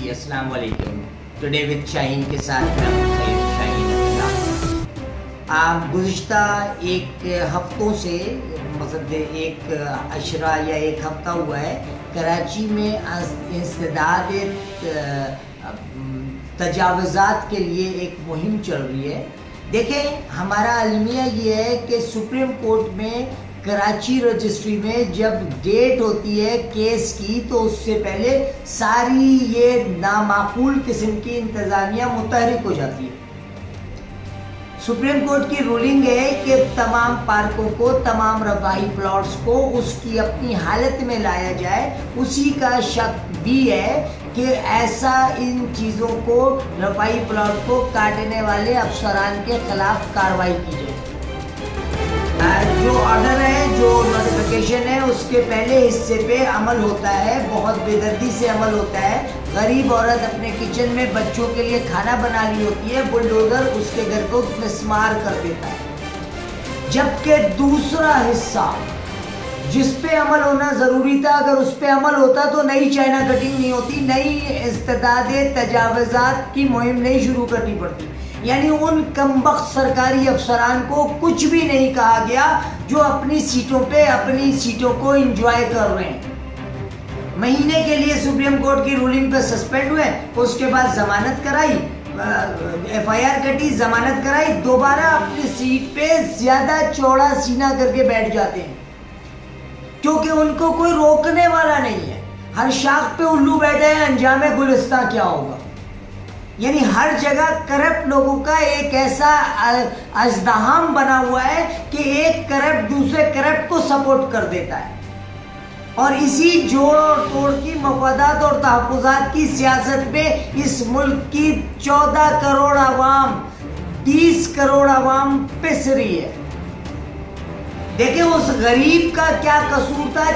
जी अस्सलाम वालेकुम। Today with Shaheen के साथ मैं हूं सैयद शाहीन अख्तर। गुज़िश्ता एक हफ्तों से मतलब एक अशरा या एक हफ्ता हुआ है कराची में इंसदाद तजावज़ात के लिए एक मुहिम चल रही है। देखें, हमारा अलमिया ये है कि सुप्रीम कोर्ट में कराची रजिस्ट्री में जब डेट होती है केस की तो उससे पहले सारी ये नामाकूल किस्म की इंतज़ामिया मुतहरिक हो जाती है। सुप्रीम कोर्ट की रूलिंग है कि तमाम पार्कों को, तमाम रफाही प्लॉट्स को उसकी अपनी हालत में लाया जाए। उसी का शक भी है कि ऐसा इन चीज़ों को, रफाही प्लॉट को काटने वाले अफसरान के खिलाफ कार्रवाई की जाए। जो ऑर्डर है, जो नोटिफिकेशन है, उसके पहले हिस्से पे अमल होता है, बहुत बेदर्दी से अमल होता है। गरीब औरत अपने किचन में बच्चों के लिए खाना बना ली होती है, बुलडोजर उसके घर को मिस्मार कर देता है। जबकि दूसरा हिस्सा जिस पे अमल होना ज़रूरी था, अगर उस पे अमल होता तो नई चाइना कटिंग नहीं होती, नई इस्तिदाद तजावज़ात की मुहिम नहीं शुरू करनी पड़ती। यानी उन कमबख्त सरकारी अफसरान को कुछ भी नहीं कहा गया जो अपनी सीटों को एंजॉय कर रहे हैं। महीने के लिए सुप्रीम कोर्ट की रूलिंग पे सस्पेंड हुए, उसके बाद जमानत कराई, FIR कटी, जमानत कराई, दोबारा अपनी सीट पे ज्यादा चौड़ा सीना करके बैठ जाते हैं क्योंकि उनको कोई रोकने वाला नहीं है। हर शाख पे उल्लू बैठे हैं, अंजाम गुलिस्तां क्या होगा। यानी हर जगह करप्ट लोगों का एक ऐसा अज़्दहाम बना हुआ है कि एक करप्ट दूसरे करप्ट को सपोर्ट कर देता है और इसी जोड़ और तोड़ की मफादात और तहफ़्फ़ुज़ात की सियासत में इस मुल्क की 14 करोड़ आवाम, 30 करोड़ आवाम पिस रही है। देखिए, उस गरीब का क्या कसूर था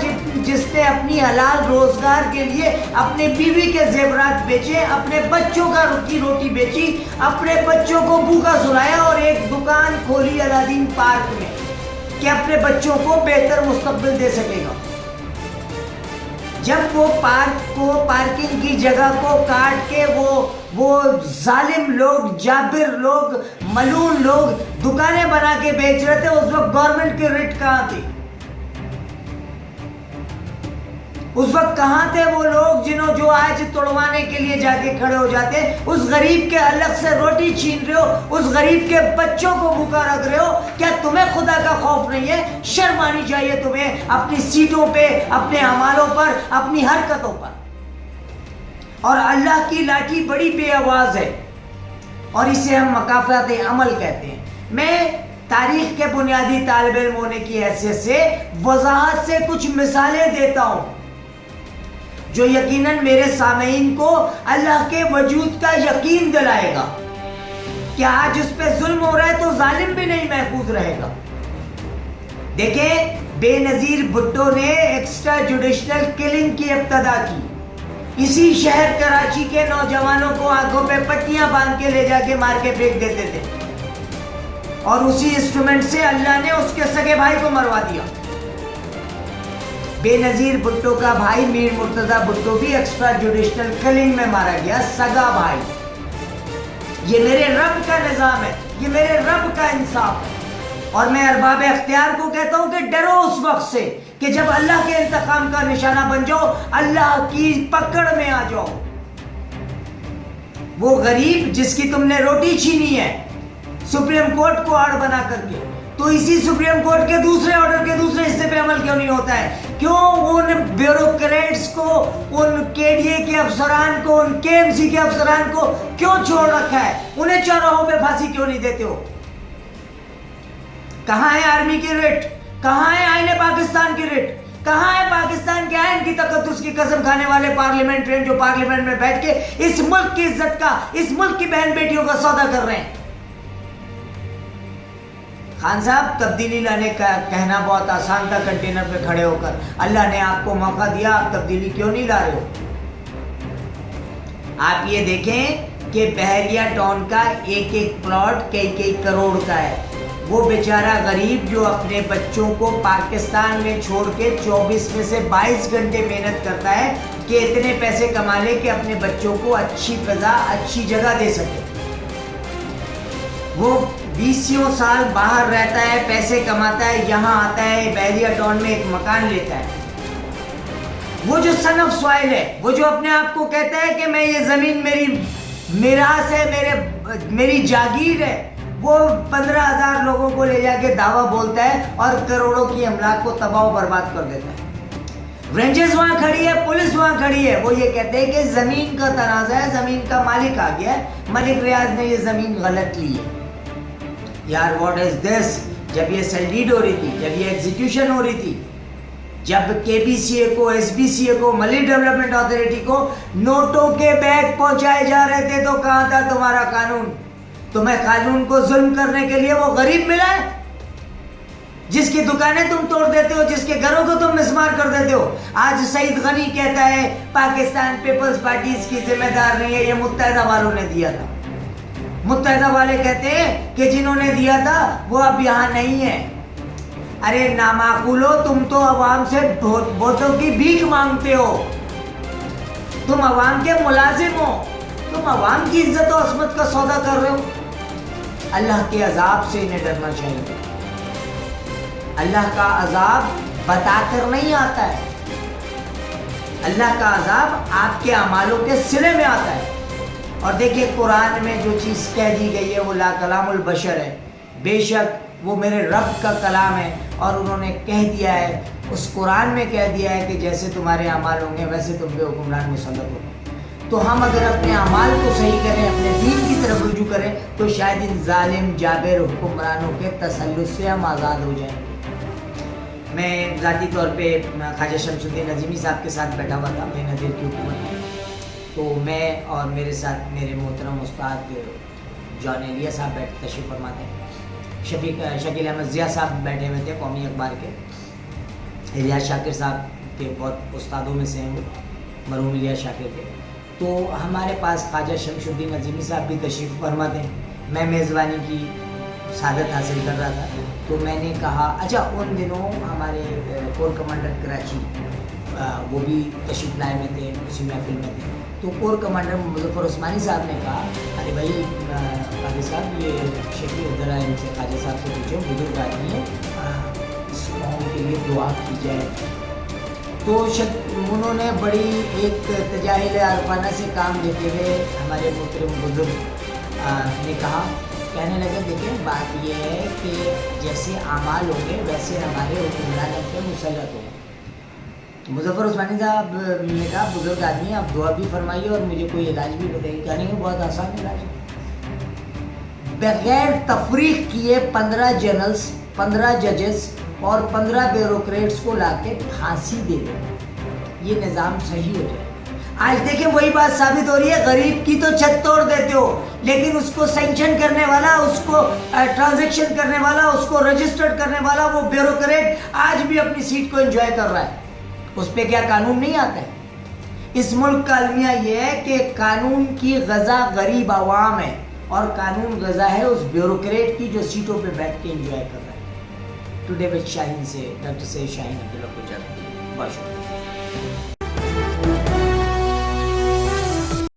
जिसने अपनी हलाल रोजगार के लिए अपने बीवी के जेवरात बेचे, अपने बच्चों की रोटी बेची, अपने बच्चों को भूखा सुलाया और एक दुकान खोली अलादीन पार्क में कि अपने बच्चों को बेहतर मुस्तकबिल दे सकेगा। जब वो पार्किंग की जगह को काट के वो जालिम लोग, जाबिर लोग, मलून लोग दुकानें बना के बेच रहे थे, उस वक्त गवर्नमेंट की रिट कहाँ थी? उस वक्त कहाँ थे वो लोग जो आज तोड़वाने के लिए जाके खड़े हो जाते? उस गरीब के अलग से रोटी छीन रहे हो, उस गरीब के बच्चों को भूखा रख रहे हो। क्या तुम्हें खुदा का खौफ नहीं है? शर्म आनी चाहिए तुम्हें अपनी सीटों पे, अपने अमालों पर, अपनी हरकतों पर। और अल्लाह की लाठी बड़ी बेआवाज है और इसे हम मकाफात अमल कहते हैं। मैं तारीख के बुनियादी तालिब इल्म होने की हैसियत से वजाहत से कुछ मिसालें देता हूँ जो यकीनन मेरे सामीन को अल्लाह के वजूद का यकीन दिलाएगा कि आज उस पे जुल्म हो रहा है तो जालिम भी नहीं महफूज रहेगा। देखें, बेनजीर भुट्टो ने एक्स्ट्रा जुडिशनल किलिंग की इब्तदा की। इसी शहर कराची के नौजवानों को आंखों पे पट्टियां बांध के ले जाके मार के फेंक देते थे और उसी इंस्ट्रूमेंट से अल्लाह ने उसके सगे भाई को मरवा दिया। बेनजीर भुट्टो का भाई मीर मुर्तजा भुट्टो भी एक्स्ट्रा जुडिशनल किलिंग में मारा गया, सगा भाई। ये मेरे रब का निजाम है, ये मेरे रब का इंसाफ है। और मैं अरबाब इख्तियार को कहता हूं कि डरो उस वक्त से कि जब अल्लाह के इंतकाम का निशाना बन जाओ, अल्लाह की पकड़ में आ जाओ। वो गरीब जिसकी तुमने रोटी छीनी है सुप्रीम कोर्ट को आड़ बना करके, तो इसी सुप्रीम कोर्ट के दूसरे ऑर्डर के दूसरे हिस्से पे अमल क्यों नहीं होता है? क्यों उन ब्यूरोक्रेट्स को, उन KDA के अफसरान को, उन KMC के अफसरान को क्यों छोड़ रखा है? उन्हें चौराहों पे फांसी क्यों नहीं देते हो? कहां है आर्मी की रिट? कहां है आईने पाकिस्तान की रिट? कहां है पाकिस्तान के आइन की तकद्दुस की कसम खाने वाले पार्लियामेंट्रियन जो पार्लियामेंट में बैठ के इस मुल्क की इज्जत का, इस मुल्क की बहन बेटियों का सौदा कर रहे हैं? खान साहब, तब्दीली लाने का कहना बहुत आसान था कंटेनर पे खड़े होकर। अल्लाह ने आपको मौका दिया, आप तब्दीली क्यों नहीं ला रहे हो? आप ये देखें कि बहरिया टाउन का एक प्लॉट कई करोड़ का है। वो बेचारा गरीब जो अपने बच्चों को पाकिस्तान में छोड़ के 24 में से 22 घंटे मेहनत करता है, کہ اتنے پیسے کما لے کہ اپنے بچوں کو اچھی فضا اچھی جگہ دے سکے. وہ 20 سال باہر رہتا ہے, پیسے کماتا ہے, یہاں آتا ہے, بحریہ ٹاؤن میں ایک مکان لیتا ہے. وہ جو سن آف سوائل ہے, وہ جو اپنے آپ کو کہتا ہے کہ میں یہ زمین میری میراث ہے, میری جاگیر ہے, وہ 15,000 لوگوں کو لے جا کے دعویٰ بولتا ہے اور کروڑوں کی املاک کو تباہ و برباد کر دیتا ہے. رینجرز وہاں کھڑی ہے, پولیس وہاں کھڑی ہے, وہ یہ کہتے ہیں کہ زمین کا تنازع ہے, زمین کا مالک آ گیا ہے, ملک ریاض نے یہ زمین غلط لی ہے. یار واٹ از دس؟ جب یہ سیل ڈیڈ ہو رہی تھی, جب یہ ایگزیکیوشن ہو رہی تھی, جب کے بی سی اے کو, ایس بی سی اے کو, ملی ڈیولپمنٹ اتھارٹی کو نوٹوں کے بیگ پہنچائے جا رہے تھے, تو کہاں تھا تمہارا قانون؟ تمہیں قانون کو ظلم کرنے کے لیے وہ غریب ملا ہے جس کی دکانیں تم توڑ دیتے ہو, جس کے گھروں کو تم مسمار کر دیتے ہو. آج سعید غنی کہتا ہے پاکستان پیپلز پارٹی اس کی ذمہ دار نہیں ہے, یہ متحدہ والوں نے دیا تھا. متحدہ والے کہتے ہیں کہ جنہوں نے دیا تھا وہ اب یہاں نہیں ہے. ارے نامعقولو, تم تو عوام سے ووٹوں کی بھیک مانگتے ہو, تم عوام کے ملازم ہو, تم عوام کی عزت و عصمت کا سودا کر رہے ہو. اللہ کے عذاب سے انہیں ڈرنا چاہیے. اللہ کا عذاب بتا کر نہیں آتا ہے, اللہ کا عذاب آپ کے اعمالوں کے صلے میں آتا ہے. اور دیکھیے قرآن میں جو چیز کہہ دی گئی ہے وہ لا کلام البشر ہے. بے شک وہ میرے رب کا کلام ہے, اور انہوں نے کہہ دیا ہے, اس قرآن میں کہہ دیا ہے کہ جیسے تمہارے اعمال ہوں گے ویسے تم پہ حکمران مسلط ہو. تو ہم اگر اپنے اعمال کو صحیح کریں, اپنے دین کی طرف رجوع کریں, تو شاید ان ظالم جابر حکمرانوں کے تسلط سے ہم آزاد ہو جائیں. میں ذاتی طور پہ خواجہ شمس الدین عظیمی صاحب کے ساتھ بیٹھا ہوا تھا, میں نظیر کی حکومت میں. تو میں اور میرے ساتھ میرے محترم استاد جان ایلیا صاحب بیٹھ تشریف فرماتے ہیں, شکیل احمد ضیاء صاحب بیٹھے ہوئے تھے قومی اخبار کے, الیاس شاکر صاحب کے بہت استادوں میں سے ہیں, وہ مرحوم الیاس شاکر کے. تو ہمارے پاس خواجہ شمس الدین عظیمی صاحب بھی تشریف فرماتے ہیں. میں میزبانی کی سعادت حاصل کر رہا تھا, تو میں نے کہا اچھا ان دنوں ہمارے کور کمانڈر کراچی وہ بھی تشریف لائے میں تھے, اسی محفل میں تھے. تو کور کمانڈر مظفر عثمانی صاحب نے کہا ارے بھائی خواجہ صاحب یہ شکیل ذرا ان سے خواجہ صاحب سے پوچھو, بزرگ آدمی ہے, اس قوم کے لیے دعا کی جائے. تو انہوں نے بڑی ایک تجاہل عارفانہ سے کام لیتے ہوئے ہمارے محترم بزرگ نے کہا, کہنے لگے دیکھیں بات یہ ہے کہ جیسے اعمال ہوں گے ویسے ہمارے حکمران پہ مسلط ہوں گے. مظفر عثمانی صاحب نے کہا بزرگ آدمی آپ دعا بھی فرمائیے اور مجھے کوئی علاج بھی بتائیے. کہنے کو بہت آسان علاج ہے, بغیر تفریق کیے 15 جنرلز, 15 ججز اور 15 بیوروکریٹس کو لا کے پھانسی دے دیں, یہ نظام صحیح ہو جائے. آج دیکھیں وہی بات ثابت ہو رہی ہے, غریب کی تو چھت توڑ دیتے ہو, لیکن اس کو سینکشن کرنے والا, اس کو ٹرانزیکشن کرنے والا, اس کو رجسٹرڈ کرنے والا وہ بیوروکریٹ آج بھی اپنی سیٹ کو انجوائے کر رہا ہے. اس پہ کیا قانون نہیں آتا ہے؟ اس ملک کا المیہ یہ ہے کہ قانون کی غذا غریب عوام ہے, اور قانون غذا ہے اس بیوروکریٹ کی جو سیٹوں پہ بیٹھ کے انجوائے کر رہا ہے. ٹوڈے وتھ شاہین سے ڈاکٹر سید شاہین عبداللہ کو جاتا ہے. بہت شکریہ.